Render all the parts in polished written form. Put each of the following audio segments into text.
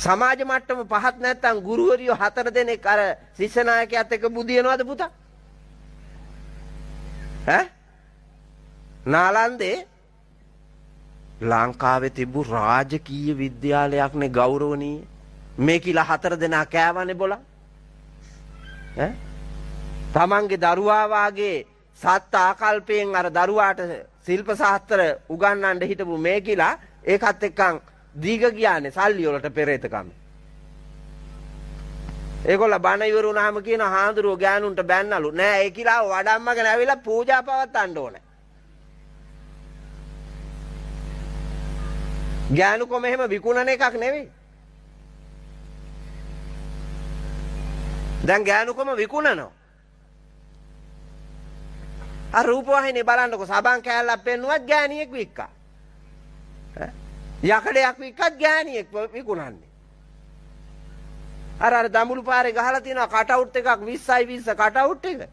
සමාජ මට්ටම පහත් නැත්තම් ගුරුවරියෝ 4 දෙනෙක් අර ශිෂ්‍ය නායකයාත් එක්ක බුදියනවාද පුතා? ඈ? නාලන්දේ ලංකාවේ තිබු රාජකීය විද්‍යාලයක්නේ ගෞරවණීය. මේ කියලා 4 දෙනා කෑවනේ බොලා. ඈ? තමන්ගේ දරුවා වාගේ සත් ආකල්පයෙන් අර දරුවාට ශිල්ප ශාස්ත්‍ර උගන්වන්න හිටපු මේ කියලා ඒකත් එක්කන් දීග ගියානේ සල්ලි වලට පෙරේතකම. ඒගොල්ල බණ ඉවර වුණාම කියන හාඳුරුව ගෑනුන්ට බැන්නලු නෑ ඒ කියලා වඩම්මගෙන ඇවිල්ලා පූජා පවත්වන්න ඕනේ. ගෑනු කොම එහෙම විකුණන එකක් නෙවෙයි. දැන් ගෑනු කොම විකුණනවා. අර රූපවාහිනිය බලන්නකො සබන් කෑල්ලක් පෙන්නුවත් ගෑණියෙක් වික්කා. යකඩයක් වික්කත් ගෑණියෙක් විකුණන්නේ. අර දඹුළු පාරේ ගහලා තියෙනවා කටවුට් එකක් 20යි 20 කටවුට් එක.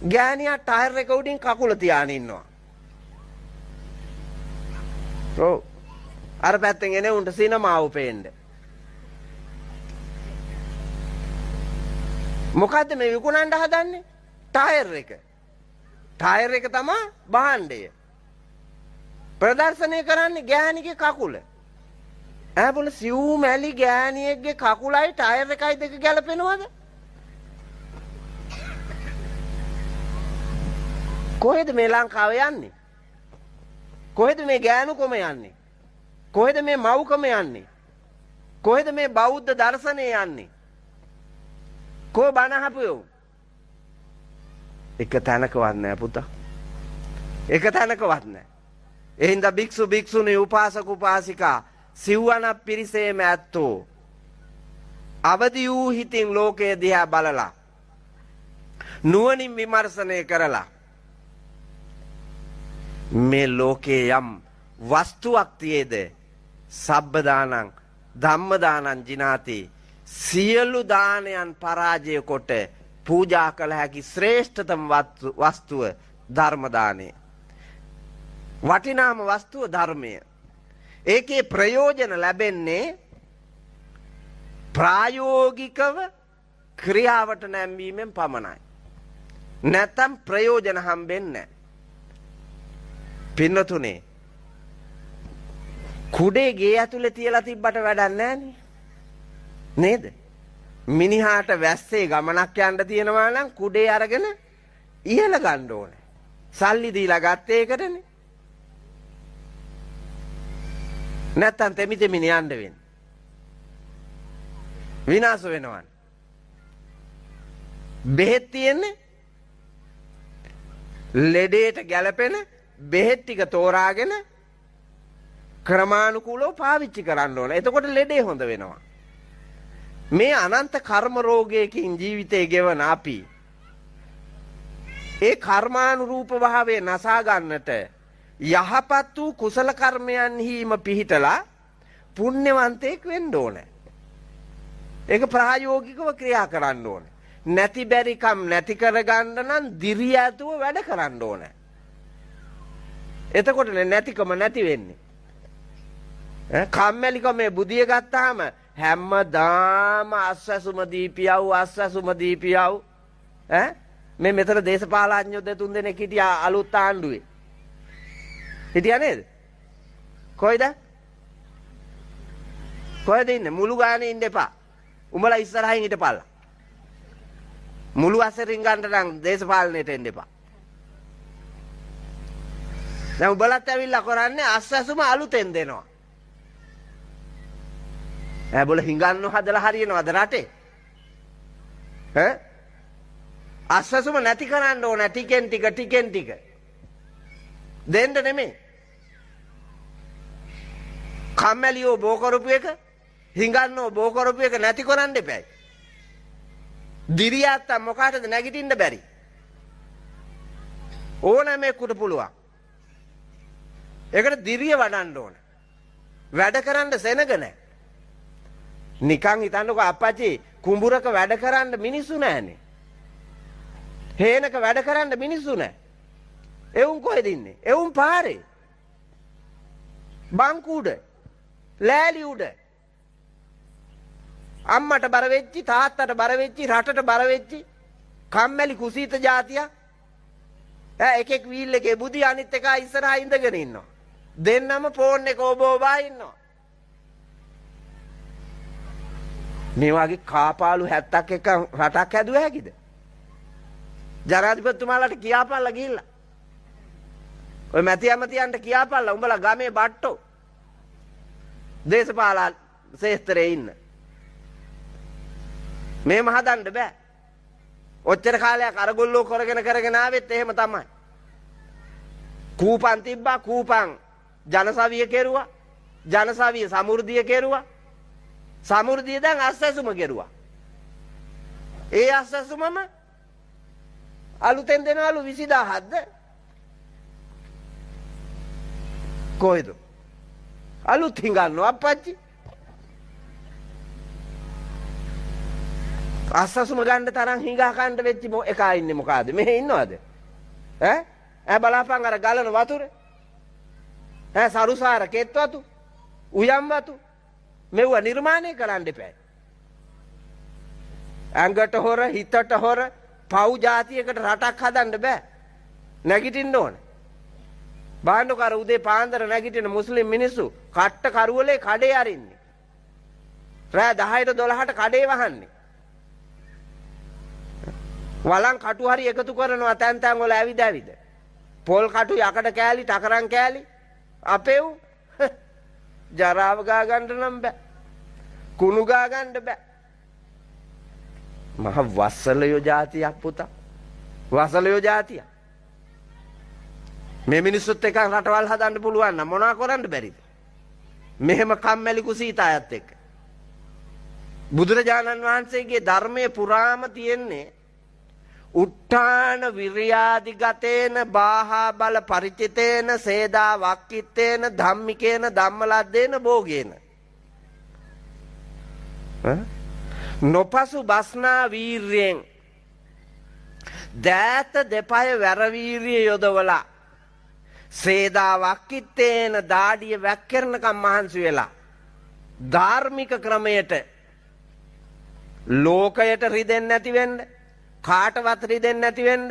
ගෑණියා ටයර් එක උඩින් කකුල තියාගෙන ඉන්නවා. ඔව්. අර පැත්තෙන් එනේ උන්ට සිනමාව පේන්න. මොකද්ද මේ විකුණන්න හදන්නේ? ටයර් එක. ටයර් එක තමයි භාණ්ඩය. ප්‍රදර්ශනය කරන්නේ ගෑණිගේ කකුල. ඈ බොල සිව් මැලි ගෑණියෙක්ගේ කකුලයි ටයර් එකයි දෙක ගැලපෙනවද? කොහෙද මේ ලංකාව යන්නේ? කොහෙද මේ ගෑනුකම යන්නේ? කොහෙද මේ මව්කම යන්නේ? කොහෙද මේ බෞද්ධ දර්ශනය යන්නේ? කො බනහපුයෝ? එක තැනකවත් නැහැ පුතා. එක තැනකවත් නැහැ. එහින්ද භික්ෂු භික්ෂුණී උපාසක උපාසිකා සිව්වනක් පිරිසේම ඇත්තෝ අවදි වූ හිතින් ලෝකය දිහා බලලා නුවණින් විමර්ශනය කරලා මේ ලෝකේ යම් වස්තුවක් තියේද සබ්බදානං ධම්මදානං ජිනාති සියලු දානයන් පරාජය කොට පූජා කළ හැකි ශ්‍රේෂ්ඨතම වස්තුව ධර්ම දානය. වටිනාම වස්තුව ධර්මය. ඒකේ ප්‍රයෝජන ලැබෙන්නේ ප්‍රායෝගිකව ක්‍රියාවට නැංවීමෙන් පමණයි. නැත්තම් ප්‍රයෝජන හම්බෙන්නේ නැහැ. පින්නතුනේ කුඩේ ගේ ඇතුලේ තියලා තිබ්බට වැඩක් නැහනේ. නේද? මිනිහාට වැස්සේ ගමනක් යන්න තියෙනවා නම් කුඩේ අරගෙන ඉහළ ගන්න ඕනේ. සල්ලි දීලා ගත්තේ ඒකටනේ. නැත්තම් තෙමිතෙමින යන්න වෙන්නේ. විනාශ වෙනවනේ. බෙහෙත් තියෙන්නේ ලෙඩේට ගැලපෙන බෙහෙත් ටික තෝරාගෙන ක්‍රමානුකූලව පාවිච්චි කරන්න ඕන. එතකොට ලෙඩේ හොඳ වෙනවා. මේ අනන්ත කර්ම රෝගයකින් ජීවිතේ ගෙවන අපි ඒ කර්මානුරූප භාවයේ නසා ගන්නට යහපත් වූ කුසල කර්මයන්හිම පිහිටලා පුණ්‍යවන්තයෙක් වෙන්න ඕනේ. ඒක ප්‍රායෝගිකව ක්‍රියා කරන්න ඕනේ. නැති බැරිකම් නැති කරගන්න නම් දිරිය ඇතුව වැඩ කරන්න ඕනේ. එතකොට නැතිකම නැති වෙන්නේ. කම්මැලිකමේ බුදිය ගත්තාම හැමදාම අස්වැසුම දීපියව් මේ මෙතන දේශපාලඥයෝ දෙතුන් දෙනෙක් හිටියා අලුත් ආණ්ඩුවේ. හිටියා නේද? කොයිද? කොහෙද ඉන්නේ? මුළු ගානේ ඉන්න එපා. උඹලා ඉස්සරහින් හිටපල්ලා. මුළු අසරින් ගන්න නම් දේශපාලනයට එන්න එපා. දැන් උඹලත් ඇවිල්ලා කරන්නේ අස්වැසුම අලුතෙන් දෙනවා. බොල හිඟන්නෝ හදලා හරියනවද රටේ? අස්වැසුම නැති කරන්න ඕන ටිකෙන් ටික දෙන්න නෙමෙයි. කම්මැලියෝ බෝ කරපු එක හිඟන්නෝ බෝ කරපු එක නැති කරන්න එපැයි. දිරියත් මොකටද නැගිටින්න බැරි? ඕනෑමෙකුට පුළුවන්. ඒකට දිරිය වඩන්න ඕන. වැඩ කරන්න සෙනග නැහැ. නිකන් හිතන්නකෝ අප්පච්චි කුඹුරක වැඩ කරන්න මිනිස්සු නැහනේ. හේනක වැඩ කරන්න මිනිස්සු නැහැ. එවුන් කොහෙද ඉන්නේ? එවුන් පාරේ. බංකු උඩ, ලෑලි උඩ, අම්මට බර වෙච්චි, තාත්තට බර වෙච්චි, රටට බර වෙච්චි කම්මැලි කුසීත જાතිය. එකෙක් වීල් එකේ බුදි අනිත් එක ඉස්සරහා ඉඳගෙන ඉන්නවා. දෙන්නම ෆෝන් එක ඔබෝබා ඉන්නවා. මේ වගේ කාපාලු 70ක් එක රටක් හැදුව හැකිද? ජනාධිපතිතුමාලාට කියාපල්ලා ගිහිල්ලා. ඔය මැති ඇමතියන්ට කියාපල්ලා උඹලා ගමේ බට්ටෝ. දේශපාලන ශේත්‍රයේ ඉන්න. මේම හදන්න බෑ. ඔච්චර කාලයක් අරගොල්ලෝ කරගෙන ආවෙත් එහෙම තමයි. කූපන් තිබ්බා, කූපන් ජනසවිය කෙරුවා, ජනසවිය සමෘද්ධිය කෙරුවා, සමෘද්ධිය දැන් අස්සසුම කෙරුවා. ඒ අස්සසුමම අලුතෙන් දෙනවලු 20000ක්ද කොහෙද? අලුත් හිඟන්නෝ අප්පච්චි. අස්සසුම ගන්න තරම් හිඟා කන්න වෙච්ච එකා ඉන්නේ මොකಾದ? මෙහෙ ඉන්නවද? ඈ බලාපන් අර ගලන වතුර. සරුසාර කෙත් වතු, උයම් වතු මෙව නිර්මාණය කරන්න එපා. ඇඟට හොර, හිතට හොර, පව් જાතියකට රටක් හදන්න බෑ. නැගිටින්න ඕන. බාණ්ඩකර උදේ පාන්දර නැගිටින මුස්ලිම් මිනිස්සු කට්ට කරුවලේ කඩේ අරින්නේ. රෑ 10ට 12ට කඩේ වහන්නේ. වලන් කටු හරි එකතු කරනවා තැන් තැන් වල ඇවිද. පොල් කටු, යකඩ කෑලි, ටකරන් කෑලි අපේව් ජරාව ගා ගන්න නම් බෑ. කුණු ගා ගන්න බෑ. මහ වස්සලයෝ જાතියක් පුතා. වස්සලයෝ જાතිය. මේ මිනිස්සුත් එක්ක රටවල් හදන්න පුළුවන් නම් මොනවා කරන්න බැරිද? මෙහෙම කම්මැලි කුසීත අයත් එක්ක. බුදුරජාණන් වහන්සේගේ ධර්මයේ පුරාම තියෙන්නේ උත්තාන විරියාදිගතේන බාහා බල පරිචිතේන සේදා වක්කිත්තේන ධම්මිකේන ධම්මලද්දේන භෝගේන. නොපසු බස්නා වීර්යෙන් දෑත දෙපය වැරවීරිය යොදවලා සේදා වක්කිත්තේන දාඩිය වැක්කරනකම් මහන්සි වෙලා ධාර්මික ක්‍රමයට ලෝකයට රිදෙන්නේ නැති වෙන්න, කාටවත් රිදෙන්නේ නැති වෙන්න,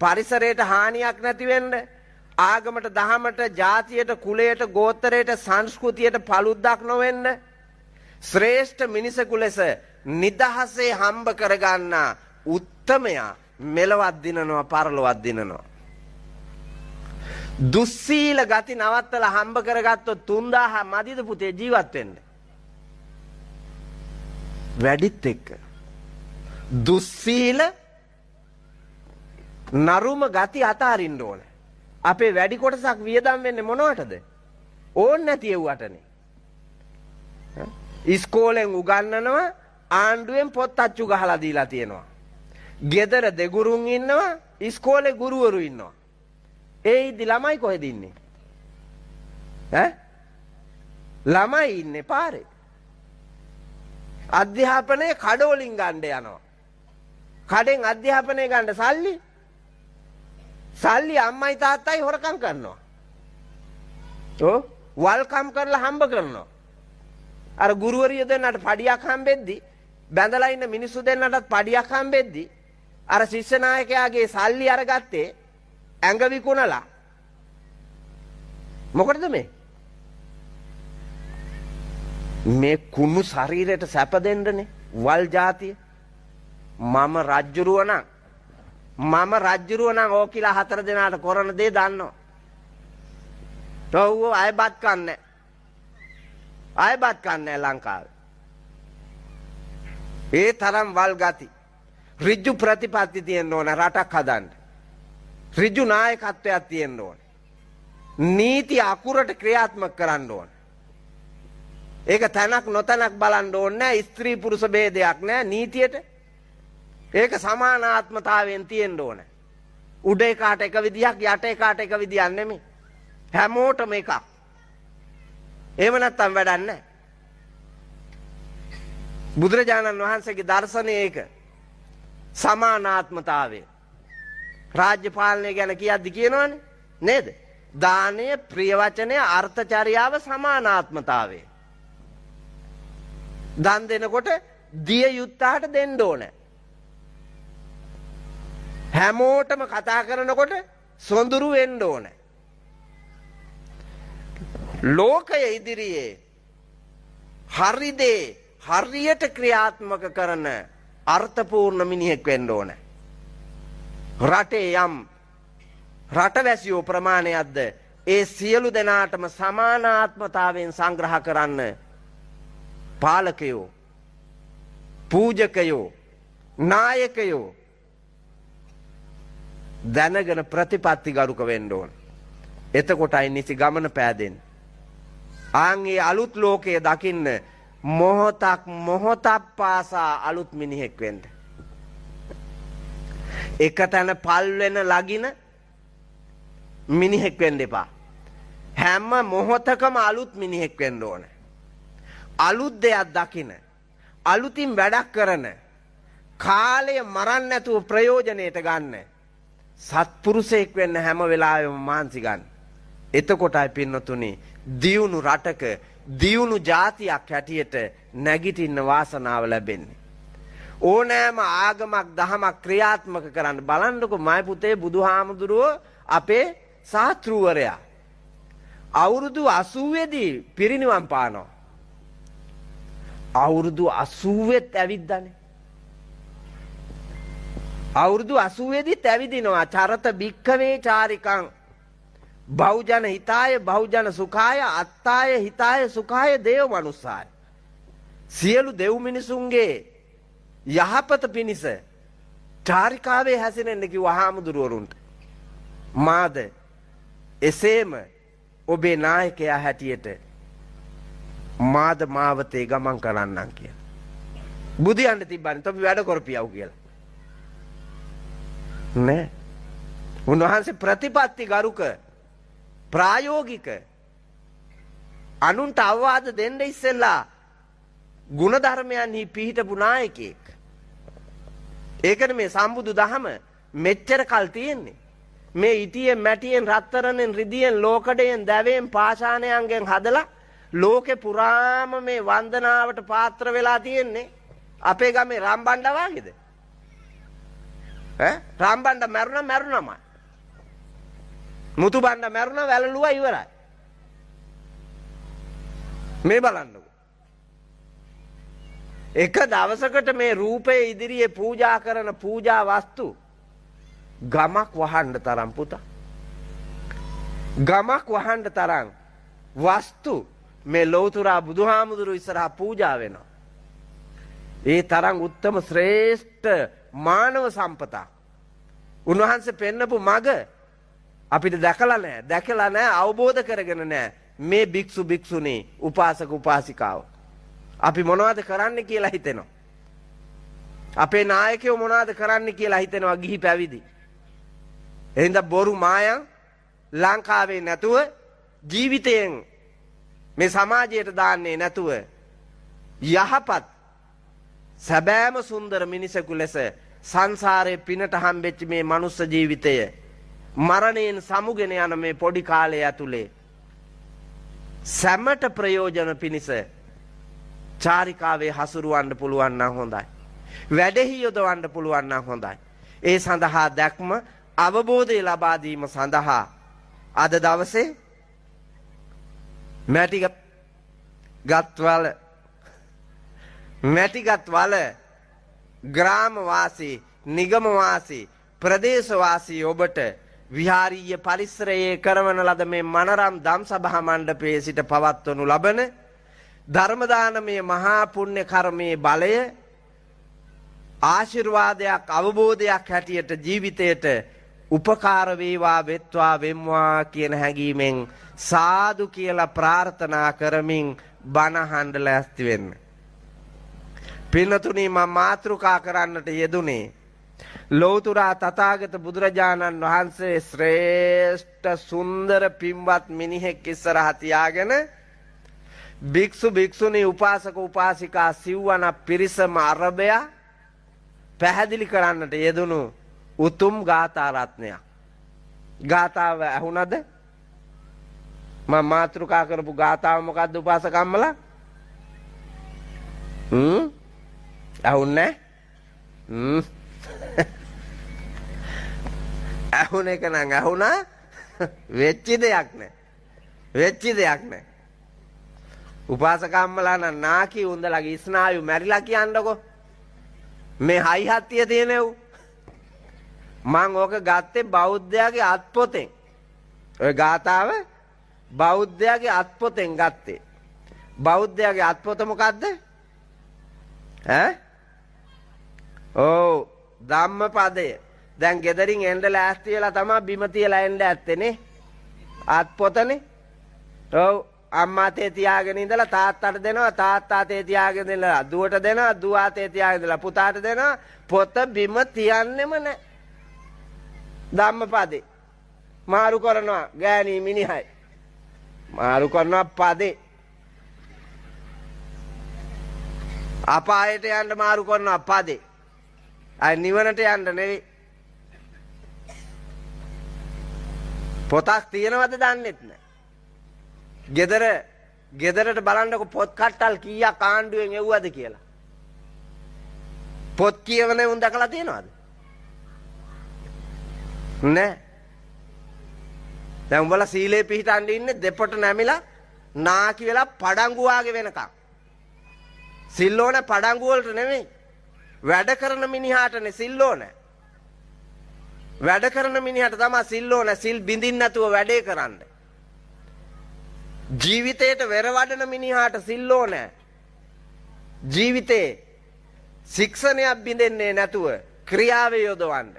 පරිසරයට හානියක් නැති වෙන්න, ආගමට, දහමට, ජාතියට, කුලයට, ගෝත්‍රයට, සංස්කෘතියට පළුද්දක් නොවෙන්න ශ්‍රේෂ්ඨ මිනිසෙකු ලෙස නිදහසේ හම්බ කරගන්නා උත්තමයා මෙලවත් දිනනවා, පරලොවත් දිනනවා. දුස්සීල ගති නවත්තලා හම්බ කරගත්තොත් 3000 මදිද පුතේ ජීවත් වෙන්න? වැඩිත් එක්ක දුස්සීල නරුම ගති අතාරින්න ඕන. අපේ වැඩි කොටසක් වියදම් වෙන්නේ මොනවටද? ඕන් නැති ඒවටනේ. ඉස්කෝලෙන් උගන්වනවා, ආණ්ඩුවෙන් පොත් අච්චු ගහලා දීලා තියෙනවා. ගෙදර දෙගුරුන් ඉන්නවා, ඉස්කෝලේ ගුරුවරු ඉන්නවා. ඒ ඉදි ළමයි කොහෙද ඉන්නේ? ළමයි ඉන්නේ පාරේ. අධ්‍යාපනයේ කඩවලින් ගන්න යනවා. කඩෙන් අධ්‍යාපනය ගන්න සල්ලි අම්මයි තාත්තයි හොරකම් කරනවා. වල්කම් කරලා හම්බ කරනවා. අර ගුරුවරිය දෙන්නට පඩියක් හම්බෙද්දි, බැඳලා ඉන්න මිනිස්සු දෙන්නටත් පඩියක් හම්බෙද්දි අර ශිෂ්‍ය නායකයාගේ සල්ලි අරගත්තේ ඇඟ විකුණලා. මොකටද මේ කුණු ශරීරයට සැප දෙන්නනේ වල් જાතිය. මම රජ්ජුරුව නම් ඕකිලා 4 දෙනාට කරන දේ දන්නවා. ඔව් අයබත් කන්නේ ලංකාවේ. ඒ තරම් වල් ගති. ඍජු ප්‍රතිපත්ති තියෙන්න ඕන රටක් හදන්න. ඍජු නායකත්වයක් තියෙන්න ඕන. නීති අකුරට ක්‍රියාත්මක කරන්න ඕන. ඒක තනක් නොතනක් බලන්න ඕනේ නැහැ. ස්ත්‍රී පුරුෂ ભેදයක් නැහැ නීතියට. ඒක සමානාත්මතාවයෙන් තියෙන්න ඕන. උඩ එකාට එක විදියක්, යට එකාට එක විදියක් නෙමෙයි. හැමෝටම එකක්. එහෙම නැත්තම් වැඩක් නැහැ. බුදුරජාණන් වහන්සේගේ දර්ශනය ඒක. සමානාත්මතාවය. රාජ්‍ය පාලනය ගැන කියද්දි කියනවනේ නේද? දානය, ප්‍රිය වචනය, අර්ථචර්යාව, සමානාත්මතාවය. දන් දෙනකොට දිය යුත්තාට දෙන්න ඕන. හැමෝටම කතා කරනකොට සොඳුරු වෙන්න ඕන. ලෝකය ඉදිරියේ හරි දේ හරියට ක්‍රියාත්මක කරන අර්ථපූර්ණ මිනිහෙක් වෙන්න ඕන. රටේ යම් රටවැසියෝ ප්‍රමාණයක්ද ඒ සියලු දෙනාටම සමානාත්මතාවයෙන් සංග්‍රහ කරන්න පාලකයෝ, පූජකයෝ, නායකයෝ දැනගෙන ප්‍රතිපත්ති ගරුක වෙන්න ඕන. එතකොටයි නිසි ගමන පෑදෙන්නේ. ආන්ගේ අලුත් ලෝකයේ දකින්න මොහොතක් පාසා අලුත් මිනිහෙක් වෙන්න. එක තැන පල් වෙන ලගින මිනිහෙක් වෙන්න එපා. හැම මොහොතකම අලුත් මිනිහෙක් වෙන්න ඕන. අලුත් දෙයක් දකින, අලුතින් වැඩක් කරන, කාලය මරන්න නැතුව ප්‍රයෝජනෙට ගන්න සත්පුරුෂයෙක් වෙන්න හැම වෙලාවෙම මාන්සි ගන්න. එතකොටයි පින්නතුනි දියුණු රටක දියුණු ජාතියක් හැටියට නැගිටින්න වාසනාව ලැබෙන්නේ. ඕනෑම ආගමක් දහමක් ක්‍රියාත්මක කරන්න බලන්නකො මයි පුතේ බුදුහාමුදුරුවෝ අපේ ශාස්ත්‍රූවරයා අවුරුදු 80 දී පිරිනිවන් පානවා. අවුරුදු 80ත් ඇවිද්දානේ. අවුරුදු 80 දීත් ඇවිදිනවා. චරත භික්ඛවේ චාරිකං බහුජන හිතාය බහුජන සුඛාය අත්තාය හිතාය සුඛාය දේව මනුස්සාය. සියලු දෙව් මිනිසුන්ගේ යහපත පිණිස චාරිකාවේ හැසිරෙන්න කිව්ව හාමුදුරුවරුන්ට. මාද එසේම ඔබේ නායකයා හැටියට මාද මාවතේ ගමන් කරන්නම් කියලා. බුදියන්න තිබ්බනේ තොපි වැඩ කරපියව කියලා. නෑ. උන්වහන්සේ ප්‍රතිපත්ති ගරුක ප්‍රායෝගික අනුන්ට අවවාද දෙන්න ඉස්සෙල්ලා ගුණධර්මයන්හි පිහිටපු නායකයෙක්. ඒකනේ මේ සම්බුදු දහම මෙච්චර කල් තියෙන්නේ. මේ ඉටියෙන් මැටියෙන් රත්තරන්ෙන් රිදියෙන් ලෝකඩයෙන් දැවෙන් පාෂාණයන්ගෙන් හදලා ලෝකේ පුරාම මේ වන්දනාවට පාත්‍ර වෙලා තියෙන්නේ අපේ ගමේ රම්බණ්ඩ වාගේද? රම්බණ්ඩ මැරුණම මුතු බණ්ඩ මැරුණ වැළලුවා ඉවරයි. මේ බලන්නකො. එක දවසකට මේ රූපයේ ඉදිරියේ පූජා කරන පූජා වස්තු ගමක් වහන්න තරම් පුතා. ගමක් වහන්න තරම් වස්තු මේ ලෞතුරා බුදුහාමුදුරු ඉස්සරහා පූජා වෙනවා. ඒ තරම් උත්තම ශ්‍රේෂ්ඨ මානව සම්පතක්. උන්වහන්සේ පෙන්නපු මග අපිට දැකලා නැහැ අවබෝධ කරගෙන නැහැ මේ භික්ෂු භික්ෂුණී උපාසක උපාසිකාව. අපි මොනවද කරන්න කියලා හිතෙනවා. අපේ නායකයෝ මොනවද කරන්න කියලා හිතෙනවා ගිහි පැවිදි. එහෙනම් බොරු මායම් ලංකාවේ නැතුව ජීවිතයෙන් මේ සමාජයට දාන්නේ නැතුව යහපත් සැබෑම සුන්දර මිනිසෙකු ලෙස සංසාරයේ පිනට හම්බෙච්ච මේ මනුස්ස ජීවිතය මරණයෙන් සමුගෙන යන මේ පොඩි කාලය ඇතුලේ සැමට ප්‍රයෝජන පිණිස චාරිකාවේ හසුරුවන්න පුළුවන් නම් හොඳයි. වැඩෙහි යොදවන්න පුළුවන් නම් හොඳයි. ඒ සඳහා දැක්ම අවබෝධය ලබා දීම සඳහා අද දවසේ මැටිගත් වල ග්‍රාම වාසී නිගම වාසී ප්‍රදේශ වාසී ඔබට විහාරීය පරිසරයේ කරවන ලද මේ මනරම් දම් සභා මණ්ඩපයේ සිට පවත්වනු ලබන ධර්ම දානමය මහා පුණ්‍ය කර්මයේ බලය ආශිර්වාදයක් අවබෝධයක් හැටියට ජීවිතයට උපකාර වේවා වෙත්වා වෙම්වා කියන හැඟීමෙන් සාදු කියලා ප්‍රාර්ථනා කරමින් බණ අහන්න ලෑස්ති වෙන්න. පින්නතුනි මම මාතෘකා කරන්නට යෙදුනේ ලෞතුරා තථාගත බුදුරජාණන් වහන්සේ ශ්‍රේෂ්ඨ සුන්දර පින්වත් මිනිහෙක් ඉස්සරහ තියාගෙන භික්ෂු භික්ෂුණී උපාසක උපාසිකා සිව්වන පිරිසම අරබය පැහැදිලි කරන්නට යෙදුණු උතුම් ගාථා රත්නයක්. ගාථාව ඇහුණද? මම මාතෘකා කරපු ගාථාව මොකද්ද උපාසකම්මලා? ඇහුන්නේ ඇහුන එක නම් ඇහුණා වෙච්ච දෙයක් නෑ. වෙච්ච දෙයක් නෑ. උපාසකම්මලා නම් නාකි උන්දලගේ ස්නායු මැරිලා කියන්නකො. මේ හයි හත්තිය තියෙනව. මං ඕක ගත්තේ බෞද්ධයාගේ අත්පොතෙන්. ඔය ගාථාව බෞද්ධයාගේ අත්පොතෙන් ගත්තේ. බෞද්ධයාගේ අත්පොත මොකද්ද? ඈ? ඔව් ධම්මපදය. දැන් ගෙදරින් එන්න ලෑස්ති වෙලා තමයි බිම තියලා එන්න ඇත්තේනේ. අත්පොතනේ. ඔව් අම්මා තේ තියාගෙන ඉඳලා තාත්තට දෙනවා, තාත්තා තේ තියාගෙන ඉඳලා දුවට දෙනවා, දුවා තේ තියාගෙන ඉඳලා පුතාට දෙනවා. පොත බිම තියන්නෙම නැහැ. ධම්මපදේ. මාරු කරනවා ගෑණි මිනිහයි. මාරු කරනවා පදේ. අපායට යන්න මාරු කරනවා පදේ. අය නිවනට යන්න නෙවෙයි. පොතක් තියනවද දන්නෙත් නෑ. ගෙදරට බලන්නකො පොත් කට්ටල් කීයක් ආණ්ඩුවෙන් එව්වද කියලා. පොත් කියවන උන් දැකලා තියෙනවද? නෑ. දැන් උඹලා සීලේ පිහිටන් ඉන්නේ දෙපොට නැමිලා නාකි වෙලා පඩංගු වාගේ වෙනකම්. සිල් ඕන පඩංගු වලට නෙමෙයි. වැඩ කරන මිනිහාටනේ සිල් ඕන. වැඩ කරන මිනිහට තමයි සිල් ඕන. සිල් බින්දින්න නැතුව වැඩේ කරන්න. ජීවිතේට වෙරවඩන මිනිහාට සිල් ඕන. ජීවිතේ ශික්ෂණයක් බින්දෙන්නේ නැතුව ක්‍රියාවේ යොදවන්න.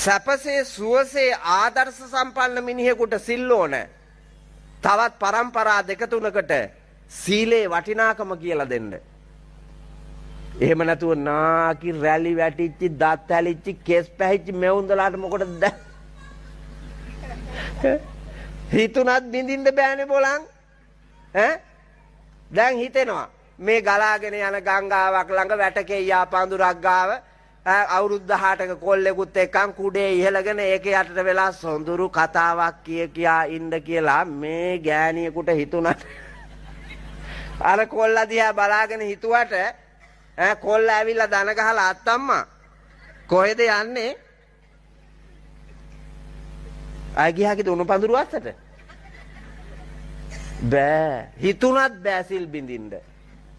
සැපසේ සුවසේ ආදර්ශ සම්පන්න මිනිහෙකුට සිල් ඕන. තවත් පරම්පරා දෙක තුනකට සීලේ වටිනාකම කියලා දෙන්න. එහෙම නැතුව නාකි රැලි වැටිච්චි දත් හැලිච්චි කෙස් පැහිච්චි මෙවුන්දලාට මොකටද හිතුණත් බින්දින්න බෑනේ බොලන්. දැන් හිතෙනවා මේ ගලාගෙන යන ගංගාවක් ළඟ වැටකෙයියා පඳුරක් ගාව අවුරුදු 18ක කොල්ලෙකුත් එක්කන් කුඩේ ඉහළගෙන ඒක යටට වෙලා සොඳුරු කතාවක් කියා ඉන්න කියලා මේ ගෑණියෙකුට හිතුණා. අර කොල්ලා දිහා බලාගෙන හිතුවට කොල්ල ඇවිල්ලා දන ගහලා අත්තම්මා කොහෙද යන්නේ? ආගියාගේ දුණු පඳුරු අස්සට බෑ. හිතුණත් බෑ සිල් බින්දින්න.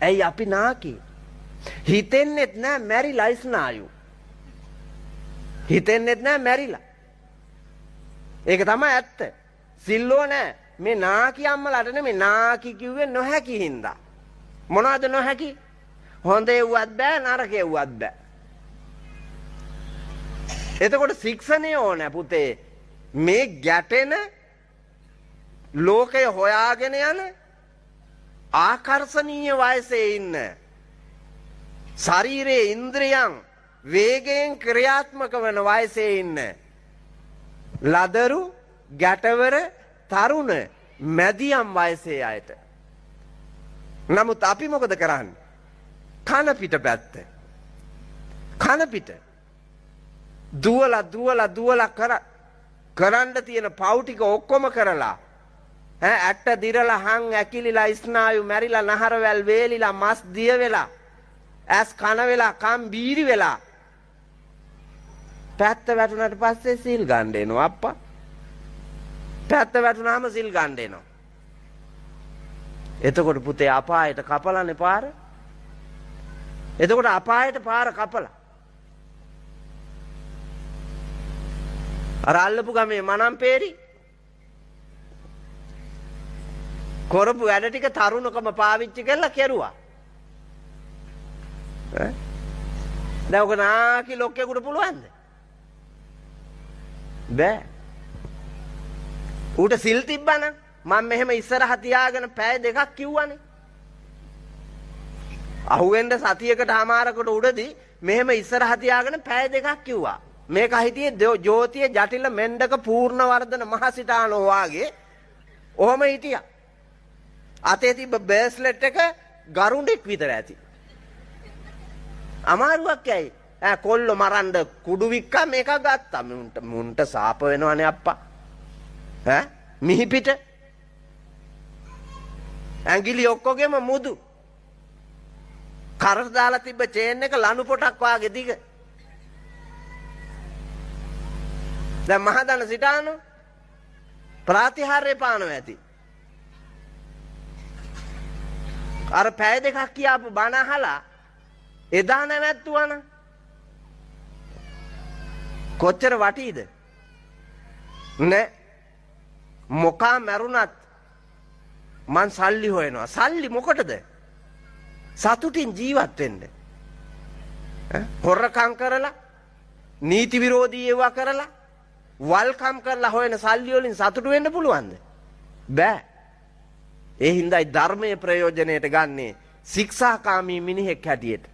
ඇයි අපි නාකි? හිතෙන්නෙත් නෑ මැරිලා ස්නායු. හිතෙන්නෙත් නෑ මැරිලා. ඒක තමයි ඇත්ත. සිල්ලෝ නෑ. මේ නාකි අම්මලාට නෙමෙයි නාකි කිව්වේ නොහැකි හින්දා. මොනවද නොහැකි? හොඳ එව්වත් බෑ නරක එව්වත් බෑ. එතකොට ශික්ෂණය ඕන පුතේ. මේ ගැටෙන ලෝකය හොයාගෙන යන ආකර්ෂණීය වයසේ ඉන්න ශරීරයේ ඉන්ද්‍රියන් වේගයෙන් ක්‍රියාත්මක වන වයසේ ඉන්න ලදරු ගැටවර තරුණ මැදියම් වයසේ අයට. නමුත් අපි මොකද කරන්නේ? කන පිට පැත්ත. කන පිට. දුවලා කරන්න තියෙන පව් ටික ඔක්කොම කරලා ඇට්ට දිරලා හං ඇකිලිලා ස්නායු මැරිලා නහරවැල් වේලිලා මස් දිය වෙලා ඇස් කන වෙලා කම් බීරි වෙලා පැත්ත වැටුණාට පස්සේ සිල් ගන්න එනවා අප්පා. පැත්ත වැටුණාම සිල් ගන්න එනවා. එතකොට පුතේ අපායට කපලානේ පාර. එතකොට අපායට පාර කපලා. අර අල්ලපු ගමේ මනම්පේරි කරපු වැඩ ටික තරුණකම පාවිච්චි කරලා කෙරුවා. දැන් ඔක නාකි ලොක්කෙකුට පුළුවන්ද? බෑ. ඌට සිල් තිබ්බනම් මම මෙහෙම ඉස්සරහ තියාගෙන පැය දෙකක් කිව්වනේ. අහුවෙන්ද සතියකට අමාරකට උඩදී මෙහෙම ඉස්සරහ තියාගෙන පැය දෙකක් කිව්වා. මේක හිටියේ ජෝතිය ජටිල මෙන්ඩක පූර්ණවර්ධන මහසිතානෝ වාගේ ඔහොම හිටියා. අතේ තිබ්බ බේස්ලට් එක ගරුණෙක් විතර ඇති. අමාරුවක් ඇයි? කොල්ල මරන්න කුඩු වික්කා මේක ගත්තා. මුන්ට සාප වෙනවනේ අප්පා. මිහි පිට ඇඟිලි ඔක්කොගෙම මුදු. කරට දාලා තිබ්බ චේන් එක ලනු පොටක් වාගේ දිග. දැන් මහදන සිටානෝ ප්‍රාතිහාර්ය පානව ඇති. අර පැය දෙකක් කියාපු බණ අහලා එදා නැවැත්තුවා නම් කොච්චර වටීද? නෑ. මොකා මැරුණත් මං සල්ලි හොයනවා. සල්ලි මොකටද? සතුටින් ජීවත් වෙන්න. හොරකම් කරලා නීති විරෝධී ඒවා කරලා වල්කම් කරලා හොයන සල්ලි වලින් සතුටු වෙන්න පුළුවන්ද? බෑ. ඒ හින්දායි ධර්මයේ ප්‍රයෝජනයට ගන්නේ ශික්ෂාකාමී මිනිහෙක් හැටියට.